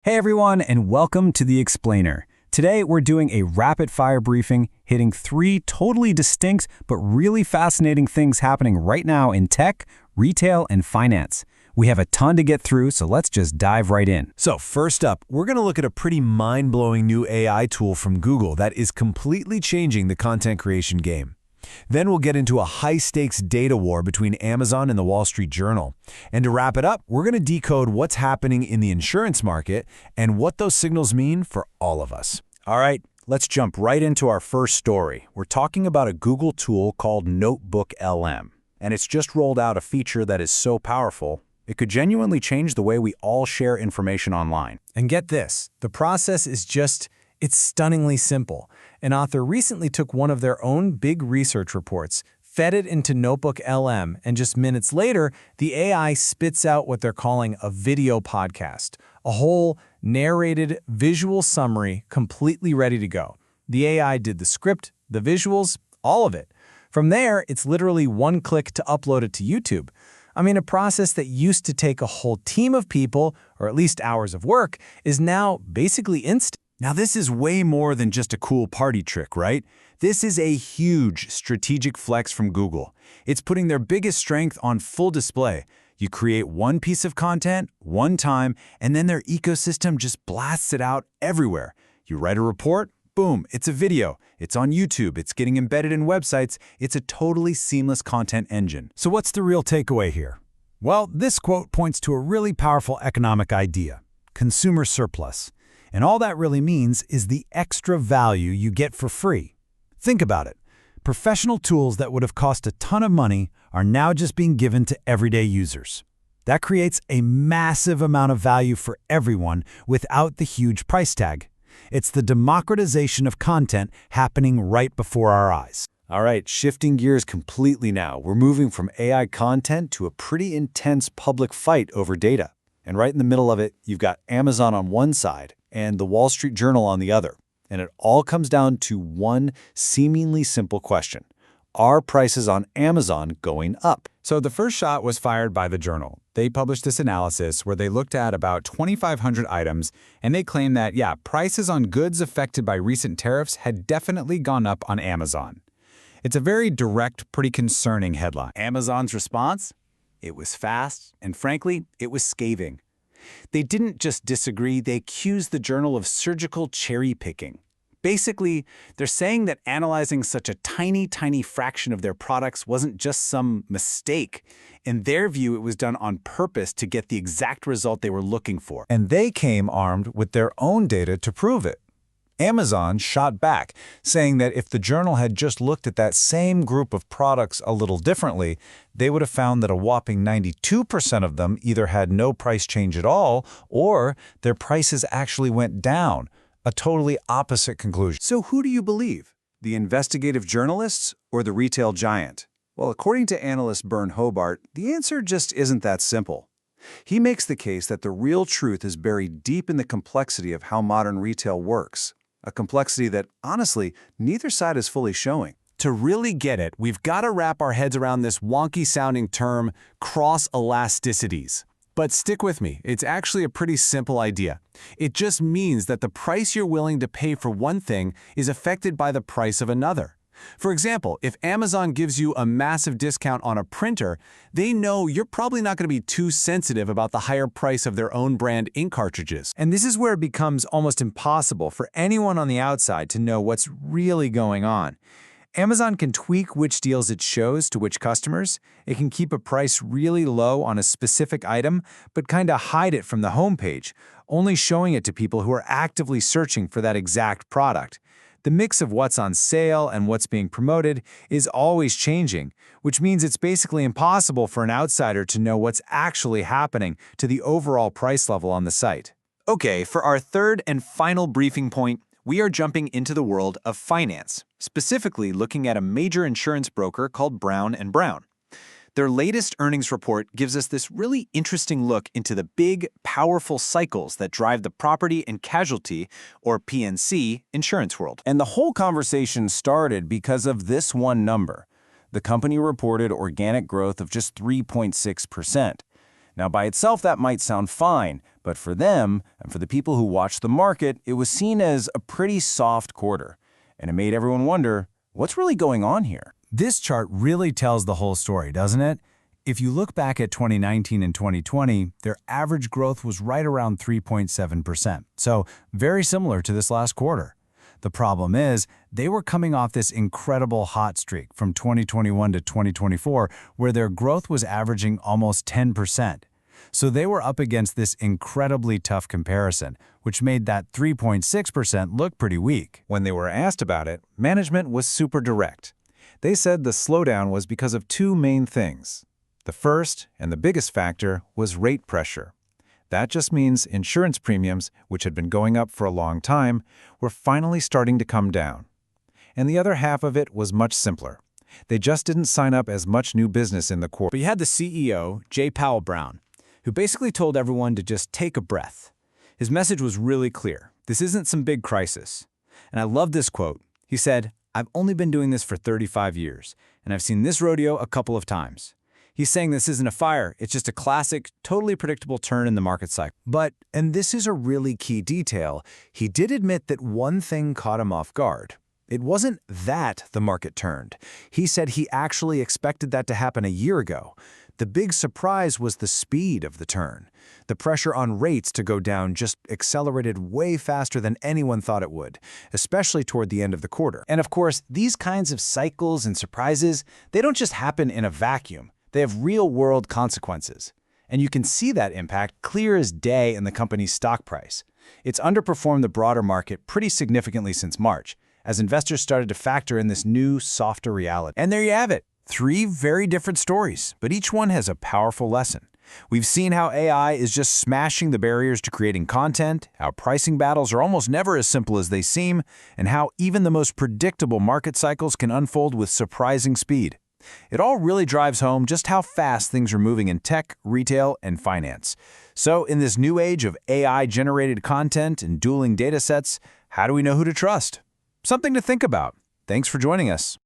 Hey everyone, and welcome to The Explainer. Today we're doing a rapid-fire briefing, hitting 3 totally distinct but really fascinating things happening right now in tech, retail, and finance. We have a ton to get through, so let's just dive right in. So first up, we're going to look at a pretty mind-blowing new AI tool from Google that is completely changing the content creation game. Then we'll get into a high-stakes data war between Amazon and the Wall Street Journal. And to wrap it up, we're going to decode what's happening in the insurance market and what those signals mean for all of us. All right, let's jump right into our first story. We're talking about a Google tool called NotebookLM. And it's just rolled out a feature that is so powerful, it could genuinely change the way we all share information online. And get this, the process is it's stunningly simple. An author recently took one of their own big research reports, fed it into NotebookLM, and just minutes later, the AI spits out what they're calling a video podcast, a whole narrated visual summary completely ready to go. The AI did the script, the visuals, all of it. From there, it's literally one click to upload it to YouTube. I mean, a process that used to take a whole team of people, or at least hours of work, is now basically instant. Now, this is way more than just a cool party trick, right? This is a huge strategic flex from Google. It's putting their biggest strength on full display. You create one piece of content, one time, and then their ecosystem just blasts it out everywhere. You write a report, boom, it's a video. It's on YouTube, it's getting embedded in websites. It's a totally seamless content engine. So what's the real takeaway here? Well, this quote points to a really powerful economic idea: consumer surplus. And all that really means is the extra value you get for free. Think about it. Professional tools that would have cost a ton of money are now just being given to everyday users. That creates a massive amount of value for everyone without the huge price tag. It's the democratization of content happening right before our eyes. All right, shifting gears completely now. We're moving from AI content to a pretty intense public fight over data. And right in the middle of it, you've got Amazon on one side and the Wall Street Journal on the other. And it all comes down to one seemingly simple question: are prices on Amazon going up? So the first shot was fired by the Journal. They published this analysis where they looked at about 2,500 items, and they claimed that, prices on goods affected by recent tariffs had definitely gone up on Amazon. It's a very direct, pretty concerning headline. Amazon's response? It was fast, and frankly, it was scathing. They didn't just disagree, they accused the Journal of surgical cherry-picking. Basically, they're saying that analyzing such a tiny fraction of their products wasn't just some mistake. In their view, it was done on purpose to get the exact result they were looking for. And they came armed with their own data to prove it. Amazon shot back, saying that if the Journal had just looked at that same group of products a little differently, they would have found that a whopping 92% of them either had no price change at all, or their prices actually went down. A totally opposite conclusion. So who do you believe? The investigative journalists or the retail giant? Well, according to analyst Bern Hobart, the answer just isn't that simple. He makes the case that the real truth is buried deep in the complexity of how modern retail works. A complexity that, honestly, neither side is fully showing. To really get it, we've got to wrap our heads around this wonky-sounding term, cross-elasticities. But stick with me, it's actually a pretty simple idea. It just means that the price you're willing to pay for one thing is affected by the price of another. For example, if Amazon gives you a massive discount on a printer, they know you're probably not going to be too sensitive about the higher price of their own brand ink cartridges. And this is where it becomes almost impossible for anyone on the outside to know what's really going on. Amazon can tweak which deals it shows to which customers. It can keep a price really low on a specific item, but kind of hide it from the homepage, only showing it to people who are actively searching for that exact product. The mix of what's on sale and what's being promoted is always changing, which means it's basically impossible for an outsider to know what's actually happening to the overall price level on the site. Okay, for our third and final briefing point, we are jumping into the world of finance, specifically looking at a major insurance broker called Brown & Brown. Their latest earnings report gives us this really interesting look into the big, powerful cycles that drive the property and casualty, or P&C, insurance world. And the whole conversation started because of this one number. The company reported organic growth of just 3.6%. Now, by itself, that might sound fine, But for them, and for the people who watched the market, it was seen as a pretty soft quarter. And it made everyone wonder, what's really going on here? This chart really tells the whole story, doesn't it? If you look back at 2019 and 2020, their average growth was right around 3.7%, so very similar to this last quarter. The problem is, they were coming off this incredible hot streak from 2021 to 2024, where their growth was averaging almost 10%. So they were up against this incredibly tough comparison, which made that 3.6% look pretty weak. When they were asked about it, management was super direct. They said the slowdown was because of two main things. The first, and the biggest factor, was rate pressure. That just means insurance premiums, which had been going up for a long time, were finally starting to come down. And the other half of it was much simpler. They just didn't sign up as much new business in the quarter. But you had the CEO, J. Powell Brown, who basically told everyone to just take a breath. His message was really clear. This isn't some big crisis. And I love this quote. He said, "I've only been doing this for 35 years, and I've seen this rodeo a couple of times." He's saying this isn't a fire, it's just a classic, totally predictable turn in the market cycle. But, and this is a really key detail, he did admit that one thing caught him off guard. It wasn't that the market turned. He said he actually expected that to happen a year ago. The big surprise was the speed of the turn. The pressure on rates to go down just accelerated way faster than anyone thought it would, especially toward the end of the quarter. And of course, these kinds of cycles and surprises, they don't just happen in a vacuum. They have real-world consequences. And you can see that impact clear as day in the company's stock price. It's underperformed the broader market pretty significantly since March, as investors started to factor in this new, softer reality. And there you have it. 3 very different stories, but each one has a powerful lesson. We've seen how AI is just smashing the barriers to creating content, how pricing battles are almost never as simple as they seem, and how even the most predictable market cycles can unfold with surprising speed. It all really drives home just how fast things are moving in tech, retail, and finance. So in this new age of AI-generated content and dueling datasets, how do we know who to trust? Something to think about. Thanks for joining us.